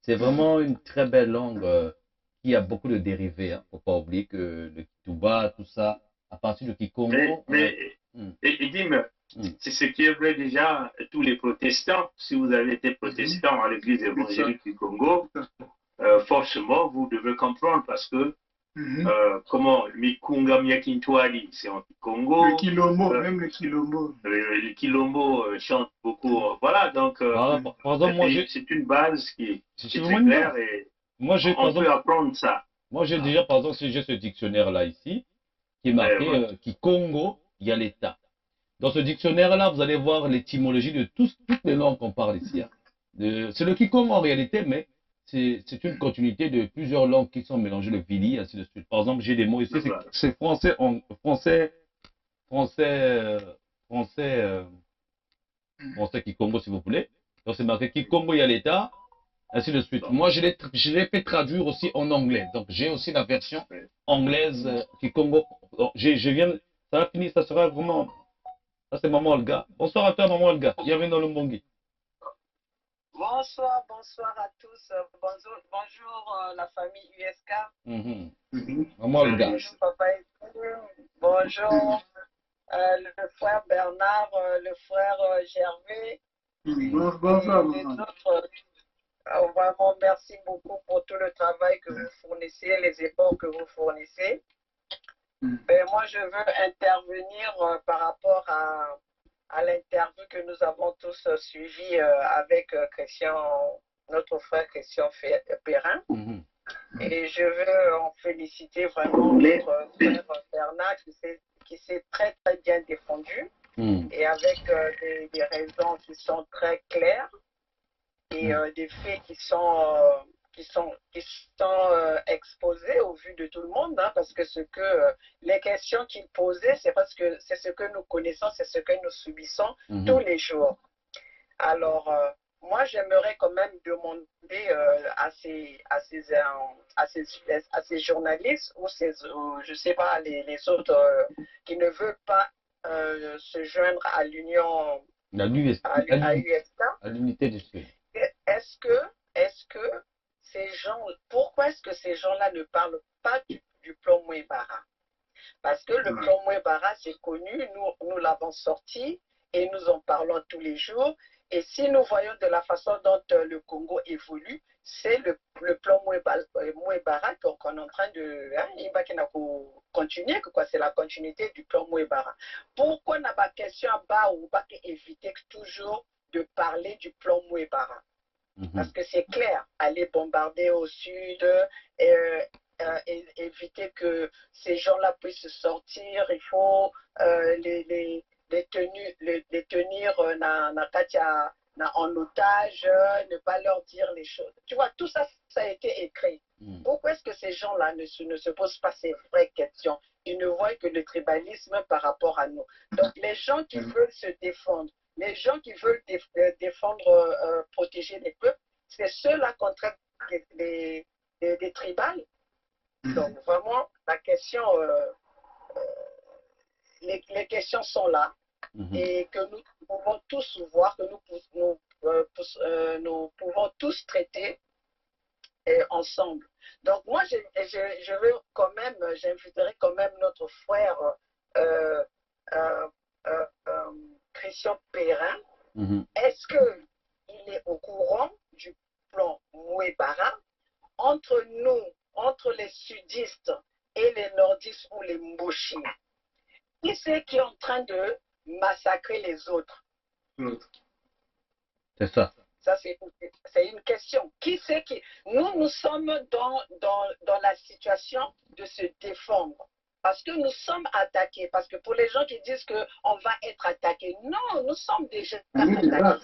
C'est vraiment une très belle langue qui a beaucoup de dérivés. Hein. Faut pas oublier que le Kituba, tout ça, à partir du Mais, Kikongo, on a. mais Hmm, dis-moi, hmm. c'est ce qui est vrai déjà tous les protestants. Si vous avez été protestant à l'église évangélique du Congo, forcément, vous devez comprendre parce que comment Mikunga Miakintwali, c'est en Congo. Le Kilombo, même le Kilombo. Le Kilombo chante beaucoup. Voilà, donc Par exemple, moi, c'est une base qui c'est est très vraiment une base. claire et Moi, par on peut exemple, apprendre ça. moi, j'ai déjà, par exemple, si j'ai ce dictionnaire-là ici, qui est marqué Voilà. Kikongo, il y a l'État. Dans ce dictionnaire-là, vous allez voir l'étymologie de toutes les langues qu'on parle ici. Hein. C'est le Kikongo en réalité, mais c'est une continuité de plusieurs langues qui sont mélangées, le Vili, ainsi de suite. Par exemple, j'ai des mots ici, Voilà. c'est français, français, français, français Kikongo, si vous voulez. Donc, c'est marqué Kikongo, il y a l'État, ainsi de suite. Moi, je l'ai fait traduire aussi en anglais. Donc, j'ai aussi la version anglaise Kikongo. Je viens, ça va finir, ça sera vraiment. Ça, c'est Maman Olga. Bonsoir à toi, Maman Olga. Bienvenue dans le Mbongi. Bonsoir, bonsoir à tous. Bonjour, bonjour la famille USK. Mhm. Maman Olga. Bonjour Papa Etou. Bonjour le frère Bernard, le frère Gervais. Bonsoir, et les autres. Vraiment, merci beaucoup pour tout le travail que vous fournissez, les efforts que vous fournissez. Ben, moi, je veux intervenir par rapport à l'interview que nous avons tous suivie avec Christian, notre frère Christian Perrin. Mhm. Et je veux en féliciter vraiment notre frère Bernard qui s'est très très bien défendu Mhm. et avec des raisons qui sont très claires et des faits qui sont exposés au vu de tout le monde, hein, parce que les questions qu'il posait, c'est parce que c'est ce que nous connaissons, c'est ce que nous subissons tous les jours. Alors, moi, j'aimerais quand même demander à ces journalistes ou je ne sais pas, les autres qui ne veulent pas se joindre à l'union, à USK, à l'unité du Sud. est-ce que, est-ce que ces gens, pourquoi est-ce que ces gens-là ne parlent pas du plan Mouébara? Parce que le plan Mouébara, c'est connu, nous l'avons sorti et nous en parlons tous les jours. Et si nous voyons de la façon dont le Congo évolue, c'est le plan Mouébara qu'on est en train de continuer, c'est la continuité du plan Mouébara. Pourquoi n'a pas question à bas ou pas éviter toujours de parler du plan Mouébara? Parce que c'est clair, aller bombarder au sud, éviter que ces gens-là puissent sortir, il faut les tenir en otage, ne pas leur dire les choses. Tu vois, tout ça, ça a été écrit. Pourquoi est-ce que ces gens-là ne se posent pas ces vraies questions? Ils ne voient que le tribalisme par rapport à nous. Donc, les gens qui veulent se défendre, les gens qui veulent défendre, protéger les peuples, c'est ceux-là contre les tribales. Donc, vraiment, la question, les questions sont là et que nous pouvons tous voir, que nous pouvons tous traiter ensemble. Donc, moi, je veux quand même, j'inviterai quand même notre frère euh, euh, euh, Christian Perrin. Est-ce qu'il est au courant du plan Mouébara entre nous, entre les sudistes et les nordistes ou les Mboshi? Qui c'est qui est en train de massacrer les autres? C'est ça. Ça, c'est une question. Qui c'est qui? Nous sommes dans la situation de se défendre. Parce que nous sommes attaqués. Parce que pour les gens qui disent qu'on va être attaqués, non, nous sommes déjà attaqués.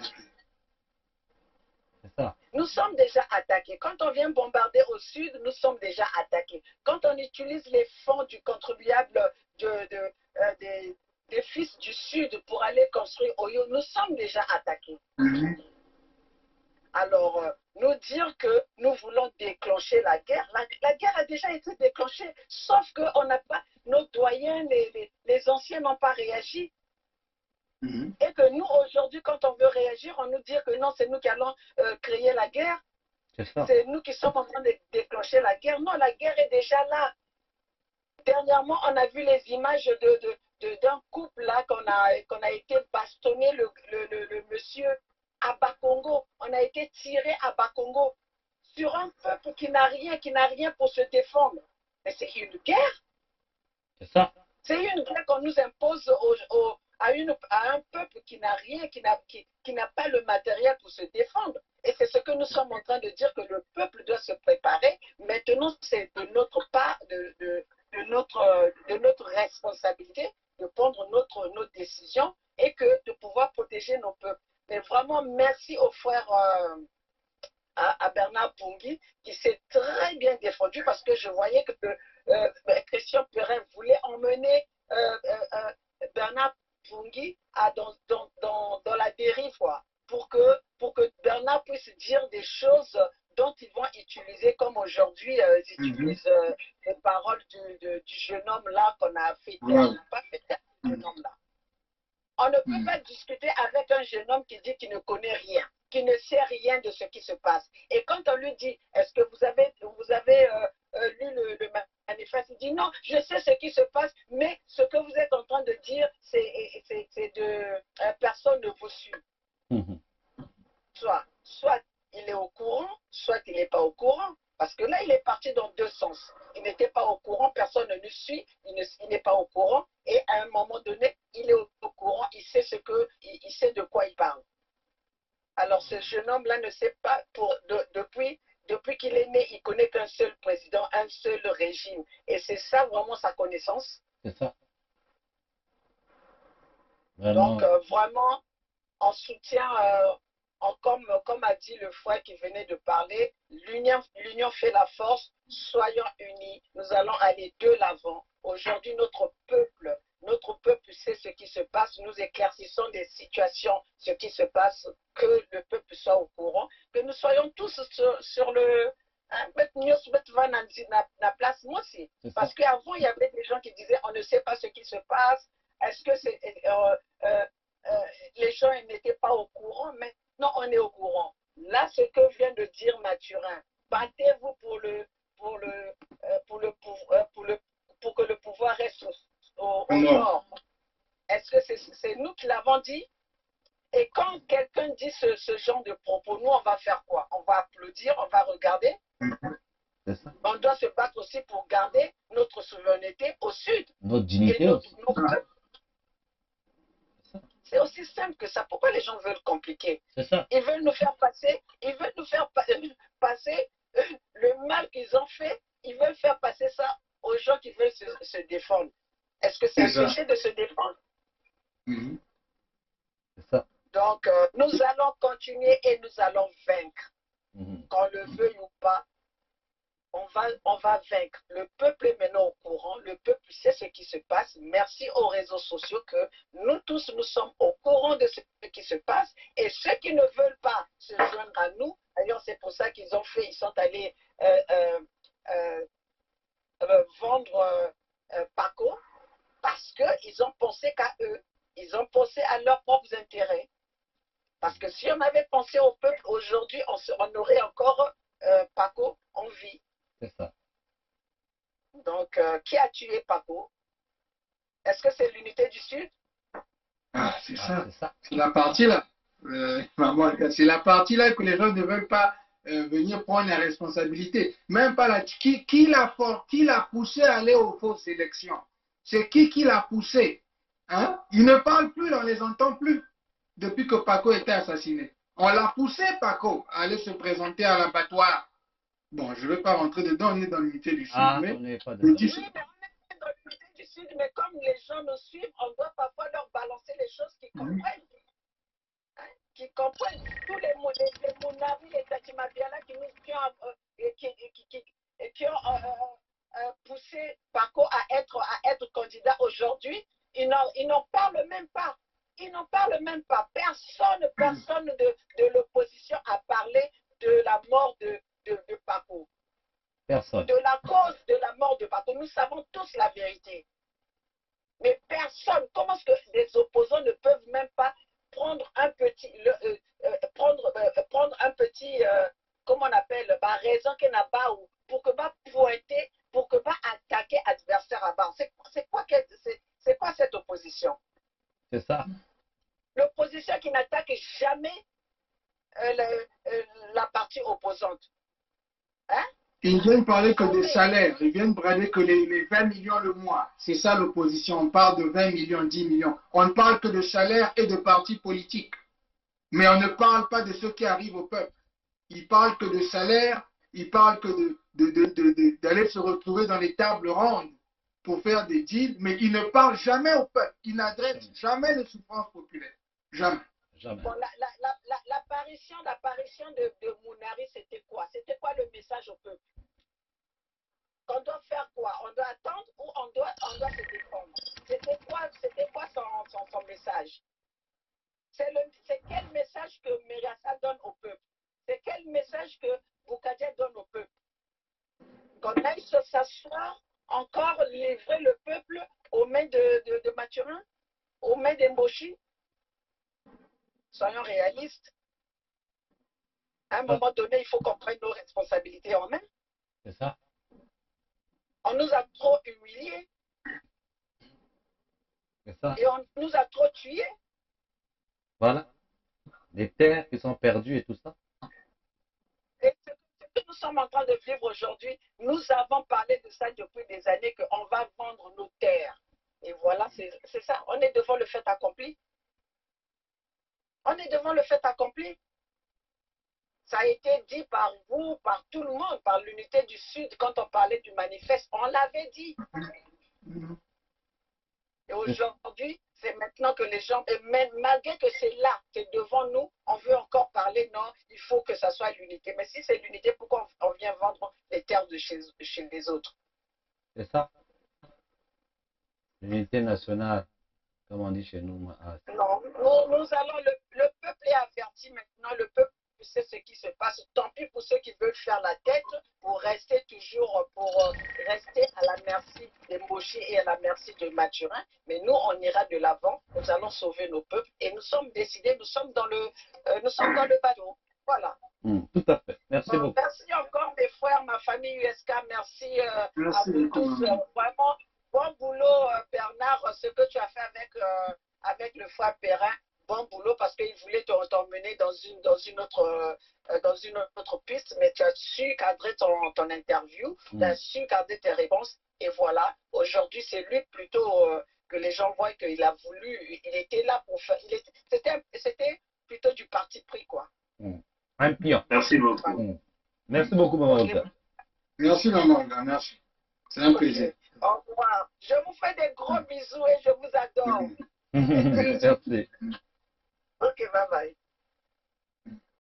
Ça. Nous sommes déjà attaqués. Quand on vient bombarder au sud, nous sommes déjà attaqués. Quand on utilise les fonds du contribuable des fils du sud pour aller construire Oyo, nous sommes déjà attaqués. Alors, nous dire que nous voulons déclencher la guerre, la guerre a déjà été déclenchée, sauf que nos doyens, les anciens n'ont pas réagi. Et que nous, aujourd'hui, quand on veut réagir, on nous dit que non, c'est nous qui allons créer la guerre. C'est nous qui sommes en train de déclencher la guerre. Non, la guerre est déjà là. Dernièrement, on a vu les images d'un couple là qu'on a été bastonné, le monsieur à Bakongo. On a été tiré à Bakongo sur un peuple qui n'a rien pour se défendre. Mais c'est une guerre. C'est ça. C'est une guerre qu'on nous impose à un peuple qui n'a rien, qui n'a pas le matériel pour se défendre. Et c'est ce que nous sommes en train de dire, que le peuple doit se préparer. Maintenant, c'est de notre part, de notre responsabilité de prendre nos décisions et de pouvoir protéger nos peuples. Mais vraiment, merci au frère à Bernard Pungui qui s'est très bien défendu, parce que je voyais que Christian Perrin voulait emmener Bernard Pungui dans la dérive, quoi, pour que Bernard puisse dire des choses dont ils vont utiliser, comme aujourd'hui, ils utilisent les paroles du jeune homme là qu'on a fait taire, pas fait taire, le jeune homme là. On ne peut pas discuter avec un jeune homme qui dit qu'il ne connaît rien, qui ne sait rien de ce qui se passe. Et quand on lui dit, est-ce que vous avez lu le manifeste, il dit non, je sais ce qui se passe, mais ce que vous êtes en train de dire, personne ne vous suit. Soit il est au courant, soit il n'est pas au courant. Parce que là, il est parti dans deux sens. Il n'était pas au courant, personne ne le suit, il n'est pas au courant, et à un moment donné, il est au courant, il sait de quoi il parle. Alors ce jeune homme-là ne sait pas, depuis qu'il est né, il connaît qu'un seul président, un seul régime. Et c'est ça vraiment sa connaissance. C'est ça. Vraiment. Donc vraiment, en soutien, comme a dit le frère qui venait de parler, l'union fait la force, soyons unis, nous allons aller de l'avant. Aujourd'hui, notre peuple sait ce qui se passe, nous éclaircissons des situations, ce qui se passe, que le peuple soit au courant, que nous soyons tous sur le... place, moi aussi. Parce qu'avant, il y avait des gens qui disaient, on ne sait pas ce qui se passe, est-ce que c'est... les gens n'étaient pas au courant, mais non, on est au courant. Là, ce que vient de dire Mathurin, battez-vous pour que le pouvoir reste au nord. Est-ce que c'est nous qui l'avons dit? Et quand quelqu'un dit ce genre de propos, nous, on va faire quoi? On va applaudir, on va regarder. On doit se battre aussi pour garder notre souveraineté au sud. Notre dignité aussi. C'est aussi simple que ça. Pourquoi les gens veulent compliquer? C'est ça. Ils veulent nous faire passer, le mal qu'ils ont fait, ils veulent faire passer ça aux gens qui veulent se défendre. Est-ce que c'est un péché de se défendre? C'est ça. Donc, nous allons continuer et nous allons vaincre. Qu'on le veuille ou pas, on va vaincre. Le peuple est maintenant au courant, le peuple sait ce qui se passe. Merci aux réseaux sociaux que nous tous, nous sommes au courant de ce qui se passe. Et ceux qui ne veulent pas se joindre à nous, d'ailleurs c'est pour ça qu'ils sont allés vendre Paco, parce qu'ils ont pensé qu'à eux, ils ont pensé à leurs propres intérêts. Parce que si on avait pensé au peuple, aujourd'hui, on aurait encore Paco en vie. C'est ça. Donc, qui a tué Paco? Est-ce que c'est l'unité du Sud? Ah, c'est ça. C'est la partie là. C'est la partie là que les gens ne veulent pas venir prendre la responsabilité. Même pas là. Qui l'a poussé à aller aux fausses élections? C'est qui l'a poussé? Hein? Ils ne parlent plus, là, on ne les entend plus depuis que Paco était assassiné. On l'a poussé, Paco, à aller se présenter à l'abattoir. Bon, je ne vais pas rentrer dedans, on est dans l'unité du Sud. Mais on n'est pas dedans. Oui, mais on est dans l'unité du Sud, mais comme les gens nous suivent, on doit parfois leur balancer les choses qu'ils comprennent. Qui comprennent tous les Mounari, les Tatimabiala qui ont poussé Paco à être candidat aujourd'hui. Ils n'en parlent même pas. Ils n'en parlent même pas. Personne de l'opposition a parlé de la mort de Paco. Personne. De la cause de la mort de Paco. Nous savons tous la vérité. Mais personne, comment est-ce que les opposants ne peuvent même pas prendre un petit comment on appelle, bah, raison qu'il n'a pas, ou pour que pas pointer, pour que pas attaquer adversaire à bas. C'est quoi cette opposition? C'est ça. L'opposition qui n'attaque jamais la partie opposante. Hein? Ils viennent parler que des salaires, ils viennent parler que les 20 millions le mois. C'est ça l'opposition. On parle de 20 millions, 10 millions. On ne parle que de salaires et de partis politiques. Mais on ne parle pas de ce qui arrive au peuple. Ils parlent que de salaire, ils parlent que d'aller se retrouver dans les tables rondes pour faire des deals, mais ils ne parlent jamais au peuple. Ils n'adressent jamais les souffrances populaires. Jamais. Jamais. Bon, l'apparition de Mounari, c'était quoi? C'était quoi le message au peuple? On doit faire quoi? On doit attendre ou on doit se défendre? C'était quoi son message? C'est quel message que Mérassa donne au peuple? C'est quel message que Boukadia donne au peuple? Qu'on aille s'asseoir, encore livrer le peuple aux mains de Mathurin, aux mains d'Emboshi? Soyons réalistes. À un moment donné, il faut qu'on prenne nos responsabilités en main. C'est ça. On nous a trop humiliés. C'est ça. Et on nous a trop tués. Voilà. Les terres qui sont perdues et tout ça. Et ce que nous sommes en train de vivre aujourd'hui, nous avons parlé de ça depuis des années, qu'on va vendre nos terres. Et voilà, c'est ça. On est devant le fait accompli. On est devant le fait accompli. Ça a été dit par vous, par tout le monde, par l'unité du Sud, quand on parlait du manifeste, on l'avait dit. Et aujourd'hui, c'est maintenant que les gens, et même malgré que c'est là, c'est devant nous, on veut encore parler, non, il faut que ça soit l'unité. Mais si c'est l'unité, pourquoi on vient vendre les terres de chez les autres? C'est ça. L'unité nationale, comme on dit chez nous. Non, nous allons, le peuple est averti maintenant, le peuple sait ce qui se passe. Tant pis pour ceux qui veulent faire la tête, pour rester à la merci des Moshi et à la merci de Mathurin. Mais nous, on ira de l'avant, nous allons sauver nos peuples et nous sommes décidés, nous sommes dans le bateau. Voilà. Tout à fait. Merci beaucoup. Merci encore mes frères, ma famille USK, merci à vous tous. Vraiment, bon boulot Bernard, ce que tu as fait avec le frère Perrin. Bon boulot parce qu'il voulait t'emmener dans une autre piste, mais tu as su cadrer ton interview, tu as su cadrer tes réponses, et voilà, aujourd'hui c'est lui plutôt que les gens voient qu'il a voulu, il était là pour faire, c'était plutôt du parti pris, quoi. Un pion. Merci beaucoup. Merci beaucoup, Maman Olga. Merci, Maman Olga, merci. C'est un plaisir. Au revoir. Je vous fais des gros bisous et je vous adore. Merci. Ok, bye bye.